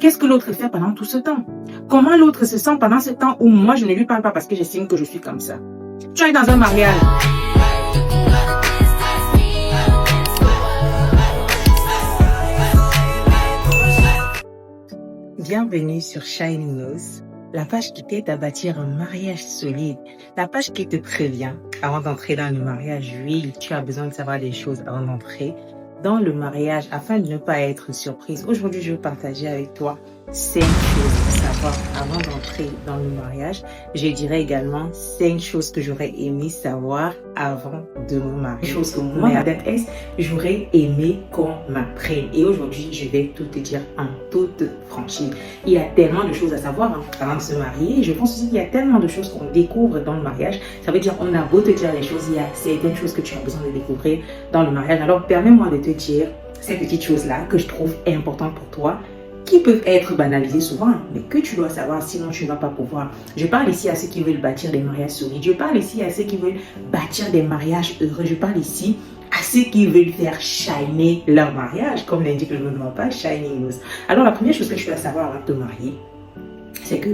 Qu'est-ce que l'autre fait pendant tout ce temps? Comment l'autre se sent pendant ce temps où moi, je ne lui parle pas parce que j'estime que je suis comme ça? Tu es dans un mariage. Bienvenue sur Shining Nose, la page qui t'aide à bâtir un mariage solide, la page qui te prévient avant d'entrer dans le mariage. Oui, tu as besoin de savoir des choses avant d'entrer dans le mariage afin de ne pas être surprise. Aujourd'hui, je vais partager avec toi 5 choses à savoir avant d'entrer dans le mariage. Je dirais également 5 choses que j'aurais aimé savoir avant de me marier. Choses que moi, Madame S, j'aurais aimé qu'on m'apprenne. Et aujourd'hui, je vais tout te dire en toute franchise. Il y a tellement de choses à savoir avant de se marier. Je pense aussi qu'il y a tellement de choses qu'on découvre dans le mariage. Ça veut dire on a beau te dire les choses, il y a certaines choses que tu as besoin de découvrir dans le mariage. Alors, permets-moi de te dire ces petites choses-là que je trouve importantes pour toi, qui peuvent être banalisées souvent, mais que tu dois savoir, sinon tu ne vas pas pouvoir. Je parle ici à ceux qui veulent bâtir des mariages solides. Je parle ici à ceux qui veulent bâtir des mariages heureux. Je parle ici à ceux qui veulent faire shiner leur mariage, comme l'indique le nom de ma page, Shining Nose. Alors la première chose que tu dois savoir avant de te marier, c'est que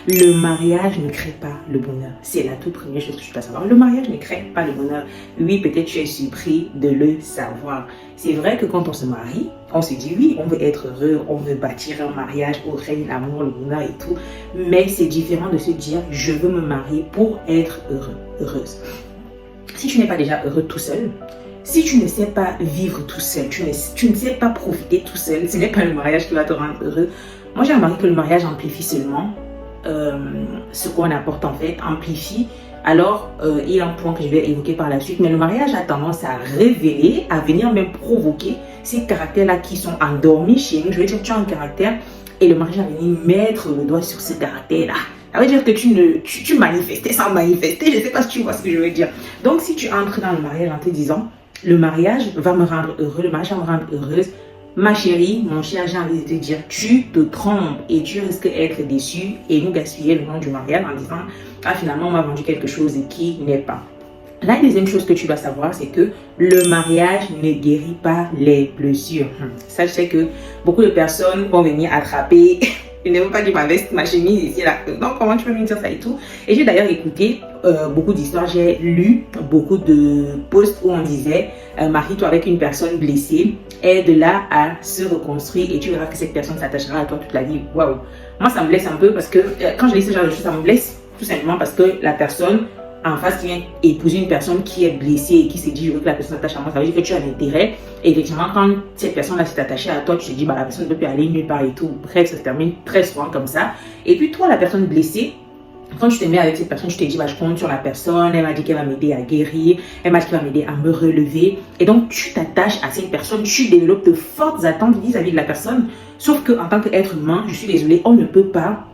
le mariage ne crée pas le bonheur. C'est la toute première chose que tu dois savoir. Le mariage ne crée pas le bonheur. Oui, peut-être tu es surpris de le savoir. C'est vrai que quand on se marie, on se dit oui, on veut être heureux, on veut bâtir un mariage où règne l'amour, le bonheur et tout. Mais c'est différent de se dire je veux me marier pour être heureux, heureuse. Si tu n'es pas déjà heureux tout seul, si tu ne sais pas vivre tout seul, tu ne sais pas profiter tout seul, ce n'est pas le mariage qui va te rendre heureux. Moi, j'ai remarqué que le mariage amplifie seulement ce qu'on apporte en fait, amplifie. Alors, il y a un point que je vais évoquer par la suite, mais le mariage a tendance à révéler, à venir même provoquer ces caractères-là qui sont endormis chez nous. Je veux dire, tu as un caractère et le mariage va venir mettre le doigt sur ce caractère-là. Ça veut dire que tu manifestais sans manifester. Je ne sais pas si tu vois ce que je veux dire. Donc, si tu entres dans le mariage en te disant, le mariage va me rendre heureux, le mariage va me rendre heureuse, ma chérie, mon cher, j'ai envie de te dire, tu te trompes et tu risques d'être déçu et nous gaspiller le nom du mariage en disant, ah finalement on m'a vendu quelque chose qui n'est pas. La deuxième chose que tu dois savoir, c'est que le mariage ne guérit pas les blessures. Ça, je sais que beaucoup de personnes vont venir attraper. Je ne veux pas dire ma veste, ma chemise ici là. Donc comment tu peux me dire ça et tout. Et j'ai d'ailleurs écouté beaucoup d'histoires. J'ai lu beaucoup de posts où on disait marie-toi avec une personne blessée, aide-la à se reconstruire et tu verras que cette personne s'attachera à toi toute la vie. Waouh. Moi ça me blesse un peu parce que quand je lis ce genre de choses, ça me blesse tout simplement parce que la personne en face qui vient épouser une personne qui est blessée et qui se dit je veux que la personne s'attache à moi, ça veut dire que tu as un intérêt. Et effectivement, quand cette personne-là s'est attachée à toi, tu te dis bah la personne ne peut plus aller nulle part et tout. Bref, ça se termine très souvent comme ça. Et puis toi, la personne blessée, quand tu te mets avec cette personne, tu te dis bah je compte sur la personne, elle m'a dit qu'elle va m'aider à guérir, elle m'a dit qu'elle va m'aider à me relever. Et donc tu t'attaches à cette personne, tu développes de fortes attentes vis-à-vis de la personne. Sauf qu'en tant qu'être humain, je suis désolée, on ne peut pas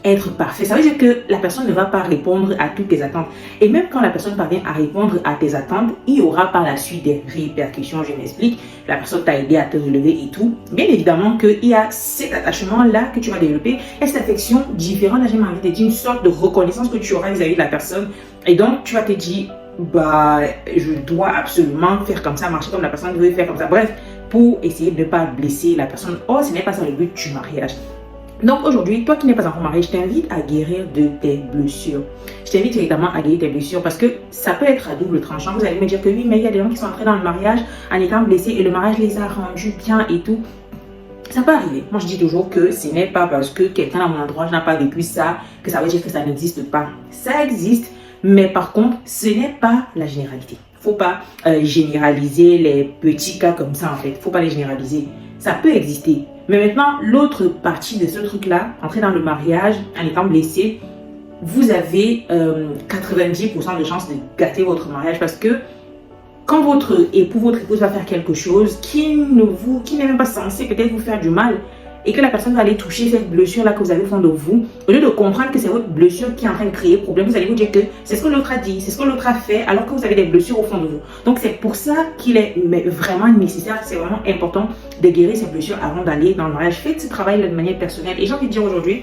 être parfait. Ça veut dire que la personne ne va pas répondre à toutes tes attentes. Et même quand la personne parvient à répondre à tes attentes, il y aura par la suite des répercussions. Je m'explique. La personne t'a aidé à te relever et tout. Bien évidemment qu'il y a cet attachement-là que tu vas développer et cette affection différente. Là, j'ai envie de te dire une sorte de reconnaissance que tu auras vis-à-vis de la personne. Et donc, tu vas te dire, bah, je dois absolument faire comme ça, marcher comme la personne veut faire comme ça. Bref, pour essayer de ne pas blesser la personne. Or, ce n'est pas ça le but du mariage. Donc aujourd'hui, toi qui n'es pas encore marié, je t'invite à guérir de tes blessures. Je t'invite évidemment à guérir tes blessures parce que ça peut être à double tranchant. Vous allez me dire que oui, mais il y a des gens qui sont entrés dans le mariage en étant blessés et le mariage les a rendus bien et tout. Ça peut arriver. Moi, je dis toujours que ce n'est pas parce que quelqu'un à mon endroit n'a pas vécu ça que ça veut dire que ça n'existe pas. Ça existe, mais par contre, ce n'est pas la généralité. Faut pas généraliser les petits cas comme ça en fait. Faut pas les généraliser. Ça peut exister. Mais maintenant, l'autre partie de ce truc-là, entrer dans le mariage en étant blessé, vous avez 90% de chances de gâter votre mariage parce que quand votre époux, votre épouse va faire quelque chose qui n'est même pas censé peut-être vous faire du mal et que la personne va aller toucher cette blessure-là que vous avez au fond de vous, au lieu de comprendre que c'est votre blessure qui est en train de créer problème, vous allez vous dire que c'est ce que l'autre a dit, c'est ce que l'autre a fait, alors que vous avez des blessures au fond de vous. Donc c'est pour ça qu'il est vraiment nécessaire, c'est vraiment important de guérir ces blessures avant d'aller dans le mariage. Faites ce travail de manière personnelle. Et j'ai envie de dire aujourd'hui,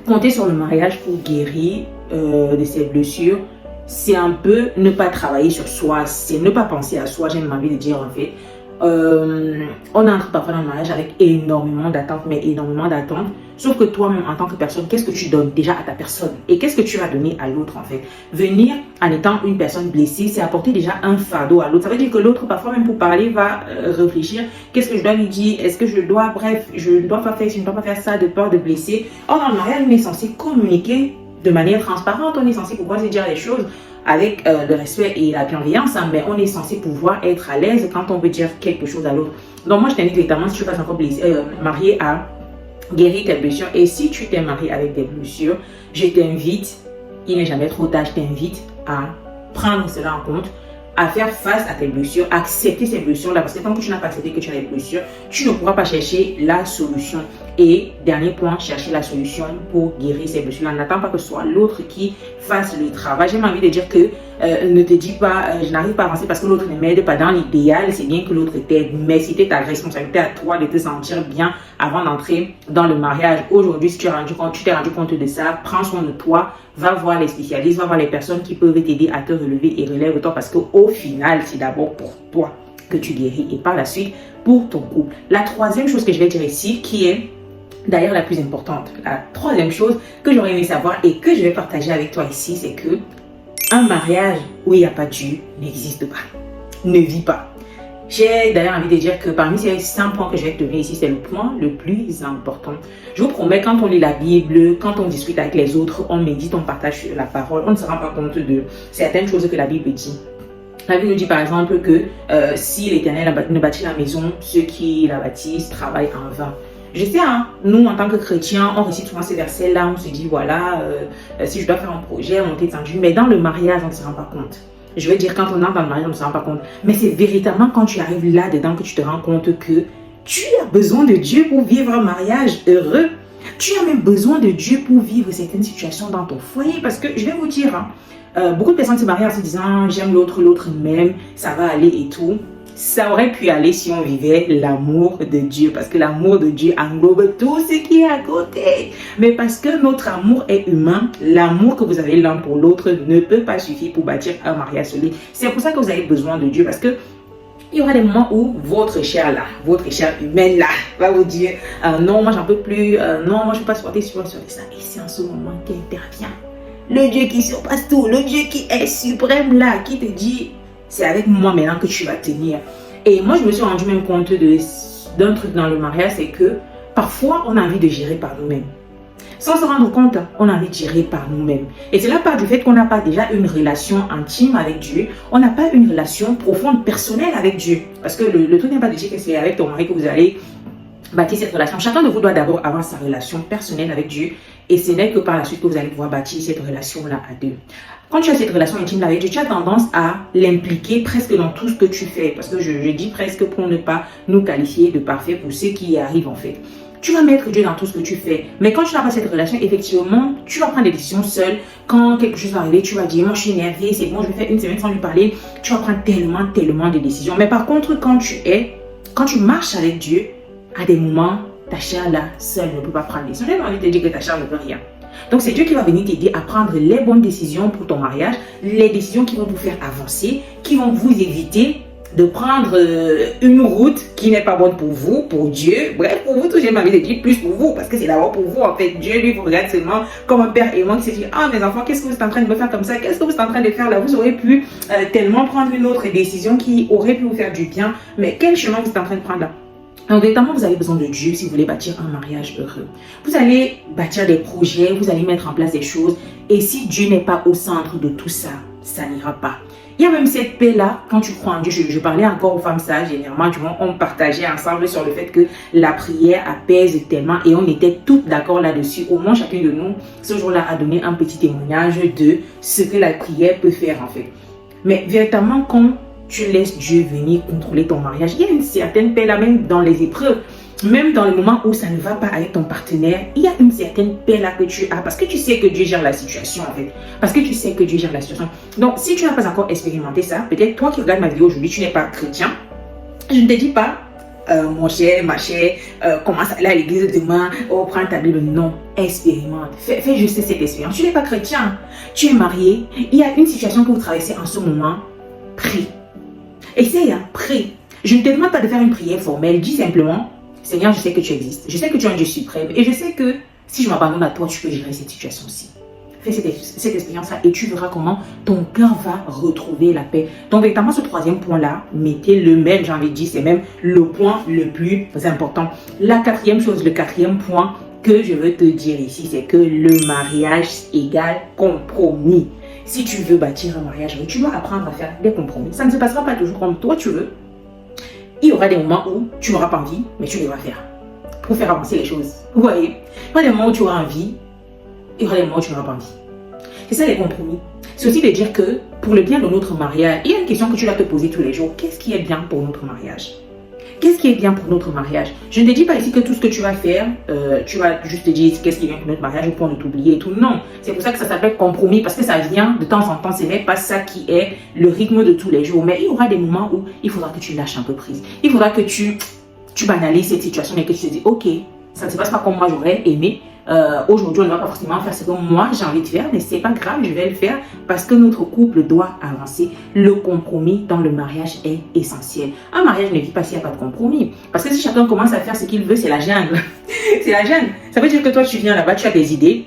comptez sur le mariage pour guérir de ces blessures. C'est un peu ne pas travailler sur soi, c'est ne pas penser à soi, j'ai envie de dire en fait. on entre parfois dans le mariage avec énormément d'attentes, mais énormément d'attentes. Sauf que toi-même, en tant que personne, qu'est-ce que tu donnes déjà à ta personne? Et qu'est-ce que tu vas donner à l'autre, en fait? Venir en étant une personne blessée, c'est apporter déjà un fardeau à l'autre. Ça veut dire que l'autre, parfois même pour parler, va réfléchir. Qu'est-ce que je dois lui dire? Est-ce que je dois, bref, je ne dois pas faire, je ne dois pas faire ça de peur de blesser. Or, dans le mariage, on est censé communiquer de manière transparente. On est censé pouvoir se dire les choses avec le respect et la bienveillance, hein, mais on est censé pouvoir être à l'aise quand on veut dire quelque chose à l'autre. Donc moi, je t'invite directement, si tu passes encore marié, à guérir tes blessures. Et si tu t'es marié avec des blessures, je t'invite, il n'est jamais trop tard, je t'invite à prendre cela en compte, à faire face à tes blessures, accepter ces blessures-là, parce que tant que tu n'as pas accepté que tu as des blessures, tu ne pourras pas chercher la solution. Et dernier point, chercher la solution pour guérir ces blessures-là. N'attends pas que ce soit l'autre qui fasse le travail. J'ai envie de dire que ne te dis pas, je n'arrive pas à avancer parce que l'autre ne m'aide pas. Dans l'idéal, c'est bien que l'autre t'aide, mais c'était ta responsabilité à toi de te sentir bien avant d'entrer dans le mariage. Aujourd'hui, si tu t'es rendu compte de ça, prends soin de toi, va voir les spécialistes, va voir les personnes qui peuvent t'aider à te relever et relève-toi parce qu'au final, c'est d'abord pour toi que tu guéris et par la suite pour ton couple. La troisième chose que je vais dire ici, qui est d'ailleurs la plus importante, la troisième chose que j'aurais aimé savoir et que je vais partager avec toi ici, c'est que un mariage où il n'y a pas Dieu n'existe pas, ne vit pas. J'ai d'ailleurs envie de dire que parmi ces 5 points que je vais te donner ici, c'est le point le plus important. Je vous promets, quand on lit la Bible, quand on discute avec les autres, on médite, on partage la parole, on ne se rend pas compte de certaines choses que la Bible dit. La Bible nous dit par exemple que si l'Éternel ne bâtit la maison, ceux qui la bâtissent travaillent en vain. Je sais, hein, nous en tant que chrétiens, on récite souvent ces versets-là, on se dit voilà, si je dois faire un projet, on est tendu, mais dans le mariage, on ne se rend pas compte. Je veux dire, quand on entre dans le mariage, on ne se rend pas compte. Mais c'est véritablement quand tu arrives là-dedans que tu te rends compte que tu as besoin de Dieu pour vivre un mariage heureux. Tu as même besoin de Dieu pour vivre certaines situations dans ton foyer. Parce que je vais vous dire, hein, beaucoup de personnes se marient en se disant j'aime l'autre, l'autre m'aime, ça va aller et tout. Ça aurait pu aller si on vivait l'amour de Dieu, parce que l'amour de Dieu englobe tout ce qui est à côté. Mais parce que notre amour est humain, l'amour que vous avez l'un pour l'autre ne peut pas suffire pour bâtir un mariage solide. C'est pour ça que vous avez besoin de Dieu, parce que il y aura des moments où votre chair là, votre chair humaine là, va vous dire non, moi j'en peux plus, non, moi je ne peux pas supporter sur ça. Et c'est en ce moment qu'intervient le Dieu qui surpasse tout, le Dieu qui est suprême là, qui te dit c'est avec moi maintenant que tu vas tenir. Et moi, je me suis rendu même compte d'un truc dans le mariage, c'est que parfois, on a envie de gérer par nous-mêmes. Sans se rendre compte, on a envie de gérer par nous-mêmes. Et cela part du fait qu'on n'a pas déjà une relation intime avec Dieu. On n'a pas une relation profonde, personnelle avec Dieu. Parce que le truc n'est pas de dire que c'est avec ton mari que vous allez bâtir cette relation. Chacun de vous doit d'abord avoir sa relation personnelle avec Dieu. Et ce n'est que par la suite que vous allez pouvoir bâtir cette relation-là à deux. Quand tu as cette relation intime avec Dieu, tu as tendance à l'impliquer presque dans tout ce que tu fais. Parce que je dis presque pour ne pas nous qualifier de parfait pour ceux qui y arrivent en fait. Tu vas mettre Dieu dans tout ce que tu fais. Mais quand tu n'as pas cette relation, effectivement, tu vas prendre des décisions seule. Quand quelque chose va arriver, tu vas dire, moi je suis énervée, c'est bon, je vais faire une semaine sans lui parler. Tu vas prendre tellement de décisions. Mais par contre, quand tu marches avec Dieu, à des moments, ta chair là, seule ne peut pas prendre des décisions. J'ai envie de te dire que ta chair ne peut rien. Donc c'est Dieu qui va venir t'aider à prendre les bonnes décisions pour ton mariage, les décisions qui vont vous faire avancer, qui vont vous éviter de prendre une route qui n'est pas bonne pour vous, pour Dieu. Bref, pour vous, tout j'ai envie de dire plus pour vous, parce que c'est d'abord pour vous en fait. Dieu lui vous regarde seulement comme un père aimant qui se dit ah mes enfants, qu'est-ce que vous êtes en train de me faire comme ça, qu'est-ce que vous êtes en train de faire là, vous aurez pu tellement prendre une autre décision qui aurait pu vous faire du bien, mais quel chemin vous êtes en train de prendre là? Donc, véritablement, vous avez besoin de Dieu si vous voulez bâtir un mariage heureux. Vous allez bâtir des projets, vous allez mettre en place des choses. Et si Dieu n'est pas au centre de tout ça, ça n'ira pas. Il y a même cette paix-là, quand tu crois en Dieu. Je parlais encore aux femmes sages, généralement, du moins, on partageait ensemble sur le fait que la prière apaise tellement. Et on était toutes d'accord là-dessus. Au moins, chacun de nous, ce jour-là, a donné un petit témoignage de ce que la prière peut faire, en fait. Mais véritablement, quand tu laisses Dieu venir contrôler ton mariage, il y a une certaine paix là, même dans les épreuves, même dans le moment où ça ne va pas avec ton partenaire, il y a une certaine paix là que tu as, parce que tu sais que Dieu gère la situation en fait, parce que tu sais que Dieu gère la situation. Donc si tu n'as pas encore expérimenté ça, peut-être toi qui regardes ma vidéo aujourd'hui, tu n'es pas chrétien, je ne te dis pas mon cher, ma chère, commence à aller à l'église demain, prends ta Bible. Non, expérimente. Fais juste cette expérience. Tu n'es pas chrétien, tu es marié, il y a une situation que vous traversez en ce moment, prie. Essaye, prie. Je ne te demande pas de faire une prière formelle. Dis simplement, Seigneur, je sais que tu existes. Je sais que tu es un Dieu suprême. Et je sais que si je m'abandonne à toi, tu peux gérer cette situation-ci. Fais cette expérience-là et tu verras comment ton cœur va retrouver la paix. Donc, véritablement, ce troisième point-là, mettez le même, j'ai envie de dire, c'est même le point le plus important. La quatrième chose, le quatrième point que je veux te dire ici, c'est que le mariage égale compromis. Si tu veux bâtir un mariage, tu dois apprendre à faire des compromis. Ça ne se passera pas toujours comme toi tu veux. Il y aura des moments où tu n'auras pas envie, mais tu devras faire pour faire avancer les choses. Vous voyez, il y aura des moments où tu auras envie, il y aura des moments où tu n'auras pas envie. C'est ça les compromis. C'est aussi de dire que pour le bien de notre mariage, il y a une question que tu dois te poser tous les jours. Qu'est-ce qui est bien pour notre mariage? Qu'est-ce qui est bien pour notre mariage? Je ne te dis pas ici que tout ce que tu vas faire, tu vas juste te dire qu'est-ce qui est bien pour notre mariage ou pour ne t'oublier et tout. Non, c'est pour ça que ça s'appelle compromis parce que ça vient de temps en temps. Ce n'est pas ça qui est le rythme de tous les jours. Mais il y aura des moments où il faudra que tu lâches un peu prise. Il faudra que tu banalises cette situation et que tu te dis ok, ça ne se passe pas comme moi j'aurais aimé. Aujourd'hui, on ne va pas forcément faire ce que moi j'ai envie de faire, mais c'est pas grave, je vais le faire parce que notre couple doit avancer. Le compromis dans le mariage est essentiel. Un mariage ne vit pas s'il n'y a pas de compromis. Parce que si chacun commence à faire ce qu'il veut, c'est la jungle. C'est la jungle. Ça veut dire que toi, tu viens là-bas, tu as des idées.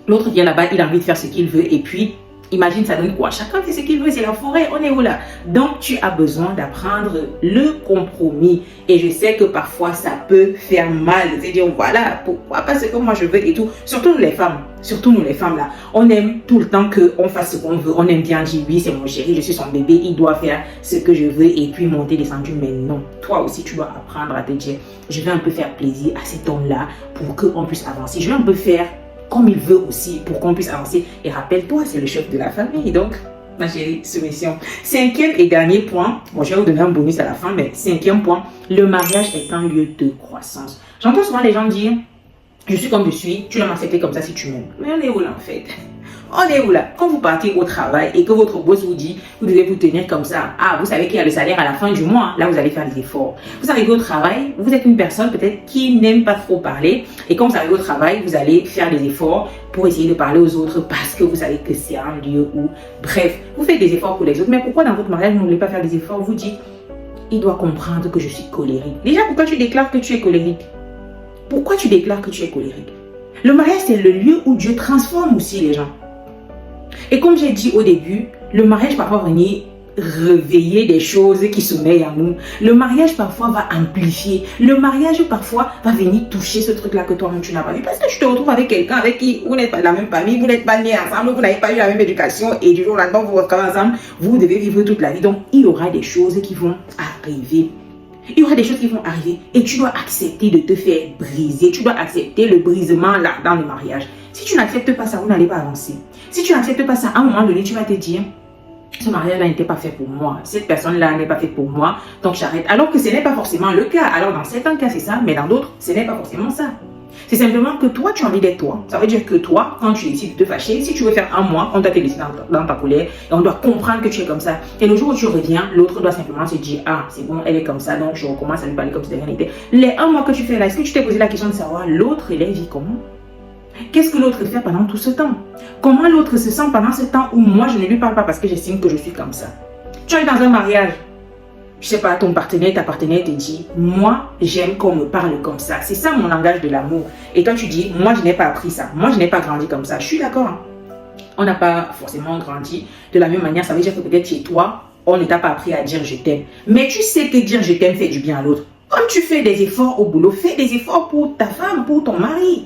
L'autre vient là-bas, il a envie de faire ce qu'il veut. Et puis, imagine, ça donne quoi? Chacun fait ce qu'il veut, c'est la forêt, on est où là? Donc, tu as besoin d'apprendre le compromis. Et je sais que parfois, ça peut faire mal. C'est-à-dire, voilà, pourquoi pas ce que moi je veux et tout. Surtout nous les femmes là. On aime tout le temps qu'on fasse ce qu'on veut. On aime bien dire, oui, c'est mon chéri, je suis son bébé, il doit faire ce que je veux et puis monter, descendre. Mais non, toi aussi, tu dois apprendre à te dire, je vais un peu faire plaisir à cet homme-là pour qu'on puisse avancer. Je vais un peu faire comme il veut aussi pour qu'on puisse avancer. Et rappelle-toi, c'est le chef de la famille. Donc, ma chérie, soumission. Cinquième et dernier point. Bon, je vais vous donner un bonus à la fin, mais cinquième point. Le mariage est un lieu de croissance. J'entends souvent les gens dire, je suis comme je suis, tu dois m'accepter comme ça si tu m'aimes. Mais on est où là en fait? On est où là? Quand vous partez au travail et que votre boss vous dit, vous devez vous tenir comme ça. Ah, vous savez qu'il y a le salaire à la fin du mois. Là, vous allez faire des efforts. Vous arrivez au travail, vous êtes une personne peut-être qui n'aime pas trop parler. Et quand vous arrivez au travail, vous allez faire des efforts pour essayer de parler aux autres parce que vous savez que c'est un lieu où, bref, vous faites des efforts pour les autres. Mais pourquoi dans votre mariage, vous ne voulez pas faire des efforts? Vous dites, il doit comprendre que je suis colérique. Déjà, pourquoi tu déclares que tu es colérique? Pourquoi tu déclares que tu es colérique? Le mariage, c'est le lieu où Dieu transforme aussi les gens. Et comme j'ai dit au début, le mariage parfois va venir réveiller des choses qui sommeillent en nous. Le mariage parfois va amplifier. Le mariage parfois va venir toucher ce truc-là que toi-même tu n'as pas vu. Parce que tu te retrouves avec quelqu'un avec qui vous n'êtes pas de la même famille, vous n'êtes pas nés ensemble, vous n'avez pas eu la même éducation et du jour au lendemain vous vous retrouvez ensemble, vous devez vivre toute la vie. Donc il y aura des choses qui vont arriver. Il y aura des choses qui vont arriver et tu dois accepter de te faire briser. Tu dois accepter le brisement là dans le mariage. Si tu n'acceptes pas ça, vous n'allez pas avancer. Si tu n'acceptes pas ça, à un moment donné, tu vas te dire, ce mariage-là n'était pas fait pour moi. Cette personne-là n'est pas faite pour moi. Donc j'arrête. Alors que ce n'est pas forcément le cas. Alors dans certains cas, c'est ça, mais dans d'autres, ce n'est pas forcément ça. C'est simplement que toi, tu as envie d'être toi. Ça veut dire que toi, quand tu décides de te fâcher, si tu veux faire un mois, on doit te laisser dans ta colère et on doit comprendre que tu es comme ça. Et le jour où tu reviens, l'autre doit simplement se dire, ah, c'est bon, elle est comme ça, donc je recommence à lui parler comme si de rien n'était. Les un mois que tu fais là, est-ce que tu t'es posé la question de savoir l'autre, il vit comment? Qu'est-ce que l'autre fait pendant tout ce temps? Comment l'autre se sent pendant ce temps où moi, je ne lui parle pas parce que j'estime que je suis comme ça? Tu es dans un mariage. Je sais pas, ton partenaire, ta partenaire te dit, moi, j'aime qu'on me parle comme ça. C'est ça mon langage de l'amour. Et toi, tu dis, moi, je n'ai pas appris ça. Moi, je n'ai pas grandi comme ça. Je suis d'accord. On n'a pas forcément grandi de la même manière. Ça veut dire que peut-être chez toi, on ne t'a pas appris à dire je t'aime. Mais tu sais que dire je t'aime fait du bien à l'autre. Comme tu fais des efforts au boulot, fais des efforts pour ta femme, pour ton mari.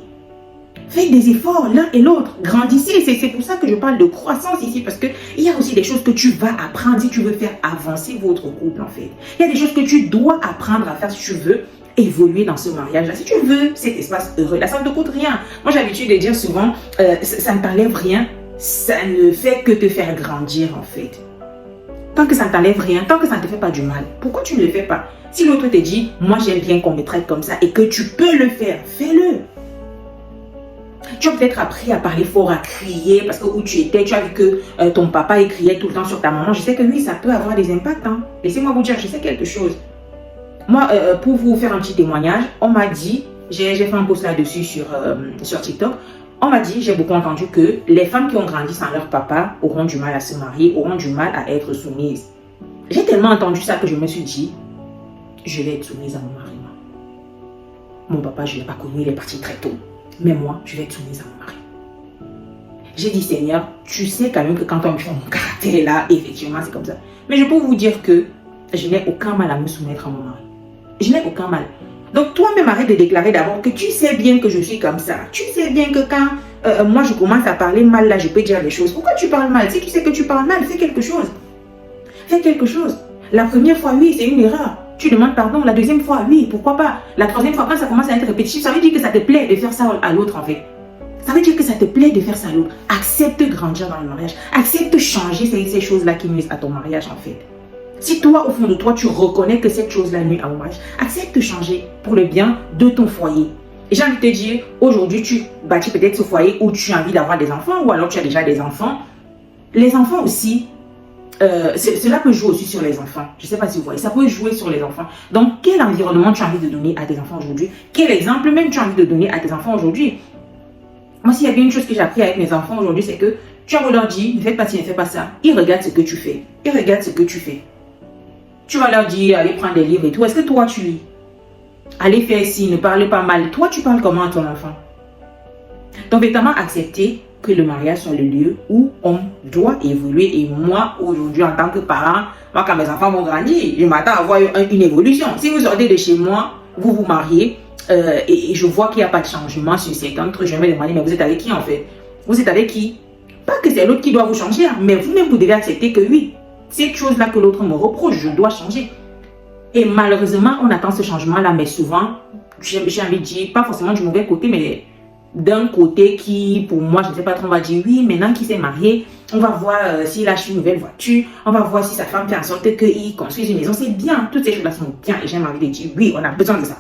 Faites des efforts l'un et l'autre. Grandissez. C'est pour ça que je parle de croissance ici. Parce qu'il y a aussi des choses que tu vas apprendre si tu veux faire avancer votre couple en fait. Il y a des choses que tu dois apprendre à faire si tu veux évoluer dans ce mariage-là. Si tu veux cet espace heureux, là, ça ne te coûte rien. Moi, j'ai l'habitude de dire souvent, ça ne t'enlève rien. Ça ne fait que te faire grandir en fait. Tant que ça ne t'enlève rien, tant que ça ne te fait pas du mal, pourquoi tu ne le fais pas? Si l'autre te dit, moi j'aime bien qu'on me traite comme ça et que tu peux le faire, fais-le. Tu as peut-être appris à parler fort, à crier, parce que où tu étais, tu as vu que ton papa il criait tout le temps sur ta maman. Je sais que oui, ça peut avoir des impacts. Hein. Laissez-moi vous dire, je sais quelque chose. Moi, pour vous faire un petit témoignage, on m'a dit, j'ai fait un post là-dessus sur TikTok, on m'a dit, j'ai beaucoup entendu que les femmes qui ont grandi sans leur papa auront du mal à se marier, auront du mal à être soumises. J'ai tellement entendu ça que je me suis dit, je vais être soumise à mon mari. Mon papa, je ne l'ai pas connu, il est parti très tôt. Mais moi, je vais être soumise à mon mari. J'ai dit, Seigneur, tu sais quand même que quand on me fait mon caractère là, effectivement, c'est comme ça. Mais je peux vous dire que je n'ai aucun mal à me soumettre à mon mari. Je n'ai aucun mal. Donc, toi-même, arrête de déclarer d'abord que tu sais bien que je suis comme ça. Tu sais bien que quand moi, je commence à parler mal, là, je peux dire des choses. Pourquoi tu parles mal? Si tu sais que tu parles mal, fais quelque chose. Fais quelque chose. La première fois, oui, c'est une erreur. Tu demandes pardon. La deuxième fois, oui, pourquoi pas. La troisième fois, quand ça commence à être répétitif, ça veut dire que ça te plaît de faire ça à l'autre, en fait. Ça veut dire que ça te plaît de faire ça à l'autre. Accepte de grandir dans le mariage. Accepte de changer ces choses-là qui nuisent à ton mariage, en fait. Si toi, au fond de toi, tu reconnais que cette chose-là nuit à ton mariage, accepte de changer pour le bien de ton foyer. Et j'ai envie de te dire, aujourd'hui, tu bâtis peut-être ce foyer où tu as envie d'avoir des enfants ou alors tu as déjà des enfants. Les enfants aussi, cela peut jouer aussi sur les enfants. Je ne sais pas si vous voyez, ça peut jouer sur les enfants. Donc, quel environnement tu as envie de donner à tes enfants aujourd'hui? Quel exemple même tu as envie de donner à tes enfants aujourd'hui? Moi, s'il y a bien une chose que j'ai appris avec mes enfants aujourd'hui, c'est que tu as leur dire, ne fais pas ci, ne fais pas ça. Ils regardent ce que tu fais. Ils regardent ce que tu fais. Tu vas leur dire, allez prendre des livres et tout. Est-ce que toi, tu lis? Allez faire ci, ne parlez pas mal. Toi, tu parles comment à ton enfant? Donc, véritablement accepter que le mariage soit le lieu où on doit évoluer. Et moi, aujourd'hui, en tant que parent, moi, quand mes enfants vont grandir, je m'attends à voir une évolution. Si vous sortez de chez moi, vous vous mariez, et je vois qu'il n'y a pas de changement sur certains trucs, je vais me demander, mais vous êtes avec qui en fait? Vous êtes avec qui? Pas que c'est l'autre qui doit vous changer, mais vous-même, vous devez accepter que oui, cette chose-là que l'autre me reproche, je dois changer. Et malheureusement, on attend ce changement-là, mais souvent, j'ai envie de dire, pas forcément du mauvais côté, mais d'un côté qui, pour moi, je ne sais pas trop, on va dire, oui, maintenant qu'il s'est marié, on va voir s'il achète une nouvelle voiture, on va voir si sa femme fait en sorte qu'il construise une maison, c'est bien, toutes ces choses-là sont bien, et j'ai envie de dire, oui, on a besoin de ça.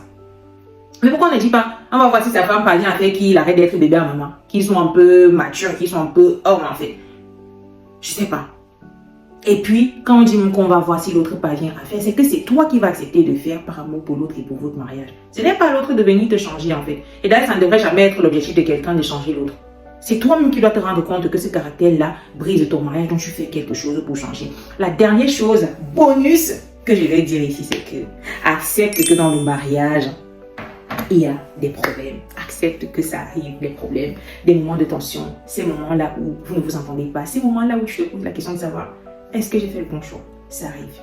Mais pourquoi on ne dit pas, on va voir si sa femme parvient à faire qu'il arrête d'être bébé à maman, qu'ils sont un peu matures, qu'ils sont un peu hommes en fait. Je sais pas. Et puis, quand on dit qu'on va voir si l'autre parvient à faire, c'est que c'est toi qui vas accepter de faire par amour pour l'autre et pour votre mariage. Ce n'est pas l'autre de venir te changer en fait. Et d'ailleurs, ça ne devrait jamais être l'objectif de quelqu'un de changer l'autre. C'est toi-même qui dois te rendre compte que ce caractère-là brise ton mariage, donc tu fais quelque chose pour changer. La dernière chose, bonus, que je vais dire ici, c'est que accepte que dans le mariage, il y a des problèmes. Accepte que ça arrive, des problèmes, des moments de tension, ces moments-là où vous ne vous entendez pas, ces moments-là où tu te poses la question de savoir, est-ce que j'ai fait le bon choix? Ça arrive.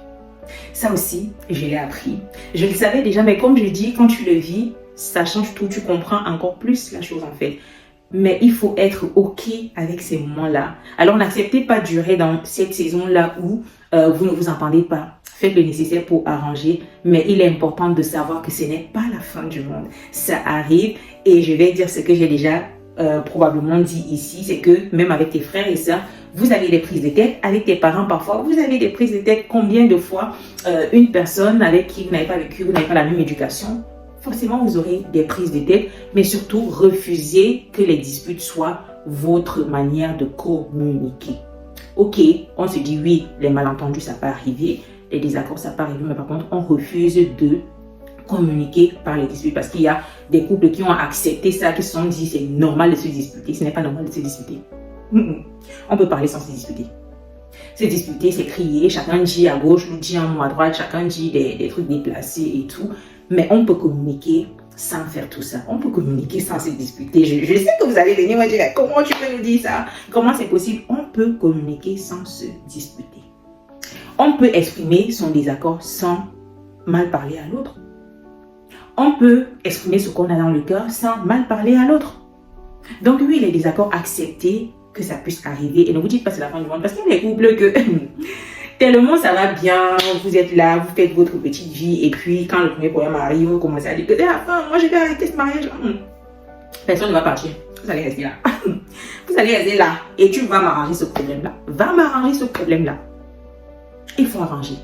Ça aussi, je l'ai appris. Je le savais déjà, mais comme je dis, quand tu le vis, ça change tout. Tu comprends encore plus la chose en fait. Mais il faut être OK avec ces moments-là. Alors n'acceptez pas de durer dans cette saison-là où vous ne vous entendez pas. Faites le nécessaire pour arranger. Mais il est important de savoir que ce n'est pas la fin du monde. Ça arrive et je vais dire ce que j'ai déjà probablement dit ici. C'est que même avec tes frères et sœurs, vous avez des prises de tête. Avec tes parents parfois, vous avez des prises de tête. Combien de fois une personne avec qui vous n'avez pas vécu, vous n'avez pas la même éducation, forcément, vous aurez des prises de tête, mais surtout, refusez que les disputes soient votre manière de communiquer. Ok, on se dit oui, les malentendus, ça peut arriver, les désaccords, ça peut arriver, mais par contre, on refuse de communiquer par les disputes parce qu'il y a des couples qui ont accepté ça, qui se sont dit c'est normal de se disputer. Ce n'est pas normal de se disputer. On peut parler sans se disputer. Se disputer, c'est crier, chacun dit à gauche, l'autre dit à droite, chacun dit des trucs déplacés et tout. Mais on peut communiquer sans faire tout ça. On peut communiquer sans se disputer. Je sais que vous allez venir me dire, comment tu peux nous dire ça? Comment c'est possible? On peut communiquer sans se disputer. On peut exprimer son désaccord sans mal parler à l'autre. On peut exprimer ce qu'on a dans le cœur sans mal parler à l'autre. Donc oui, les désaccords, acceptez que ça puisse arriver. Et ne vous dites pas c'est la fin du monde. Parce qu'il y a des couples que... tellement ça va bien, vous êtes là, vous faites votre petite vie, et puis quand le premier problème arrive, vous commencez à dire que c'est la fin, moi je vais arrêter ce mariage. Personne ne va partir, vous allez rester là. Vous allez rester là, et tu vas m'arranger ce problème-là. Va m'arranger ce problème-là. Il faut arranger.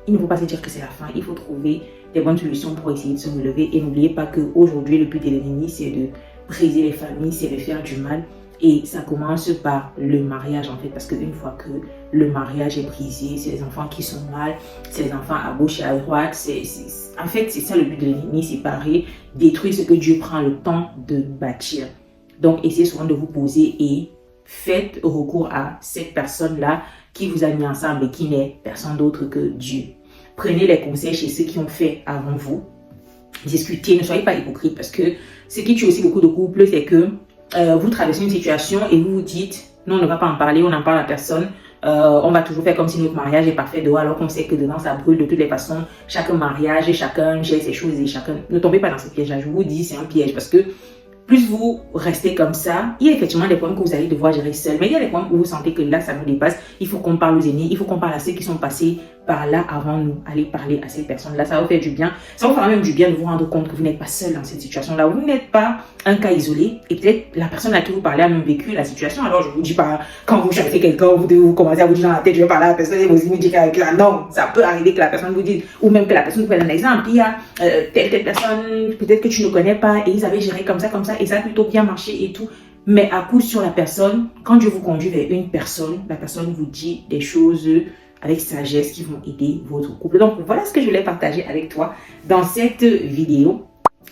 Il ne faut pas se dire que c'est la fin, il faut trouver des bonnes solutions pour essayer de se relever. Et n'oubliez pas qu'aujourd'hui, le but de l'ennemi, c'est de briser les familles, c'est de faire du mal. Et ça commence par le mariage en fait, parce qu'une fois que le mariage est brisé, c'est les enfants qui sont mal, c'est les enfants à gauche et à droite, en fait c'est ça le but de l'ennemi, séparer, détruire ce que Dieu prend le temps de bâtir. Donc essayez souvent de vous poser et faites recours à cette personne-là qui vous a mis ensemble et qui n'est personne d'autre que Dieu. Prenez les conseils chez ceux qui ont fait avant vous. Discutez, ne soyez pas hypocrite parce que ce qui tue aussi beaucoup de couples, c'est que vous traversez une situation et vous vous dites non, on ne va pas en parler, on n'en parle à personne. On va toujours faire comme si notre mariage est parfait dehors alors qu'on sait que dedans ça brûle de toutes les façons. Chaque mariage et chacun gère ses choses et chacun... Ne tombez pas dans ce piège-là, je vous dis, c'est un piège parce que plus vous restez comme ça, il y a effectivement des problèmes que vous allez devoir gérer seul. Mais il y a des problèmes où vous sentez que là, ça nous dépasse. Il faut qu'on parle aux aînés, il faut qu'on parle à ceux qui sont passés par là avant nous. Allez parler à ces personnes-là, ça va vous faire du bien. Ça vous fera même du bien de vous rendre compte que vous n'êtes pas seul dans cette situation-là. Vous n'êtes pas un cas isolé. Et peut-être la personne à qui vous parlez a même vécu la situation. Alors je vous dis pas, quand vous cherchez quelqu'un, vous commencez à vous dire dans la tête, je vais parler à la personne et vous vous dites qu'avec là, non. Ça peut arriver que la personne vous dise, ou même que la personne vous prenne un exemple. Il y a telle personne, peut-être que tu ne connais pas et ils avaient géré comme ça, et ça a plutôt bien marché et tout. Mais à coup sur la personne, quand Dieu vous conduit vers une personne, la personne vous dit des choses avec sagesse qui vont aider votre couple. Donc voilà ce que je voulais partager avec toi dans cette vidéo.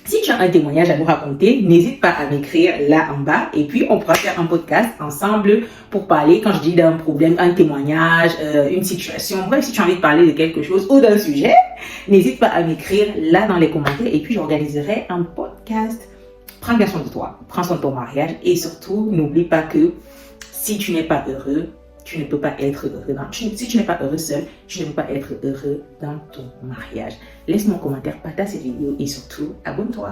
Si tu as un témoignage à nous raconter, n'hésite pas à m'écrire là en bas et puis on pourra faire un podcast ensemble pour parler, quand je dis d'un problème, un témoignage, une situation. Bref, si tu as envie de parler de quelque chose ou d'un sujet, n'hésite pas à m'écrire là dans les commentaires et puis j'organiserai un podcast. Prends bien soin de toi, prends soin de ton mariage et surtout, n'oublie pas que si tu n'es pas heureux, tu ne peux pas être heureux. Si tu n'es pas heureux seul, tu ne peux pas être heureux dans ton mariage. Laisse-moi un commentaire, partage cette vidéo et surtout, abonne-toi.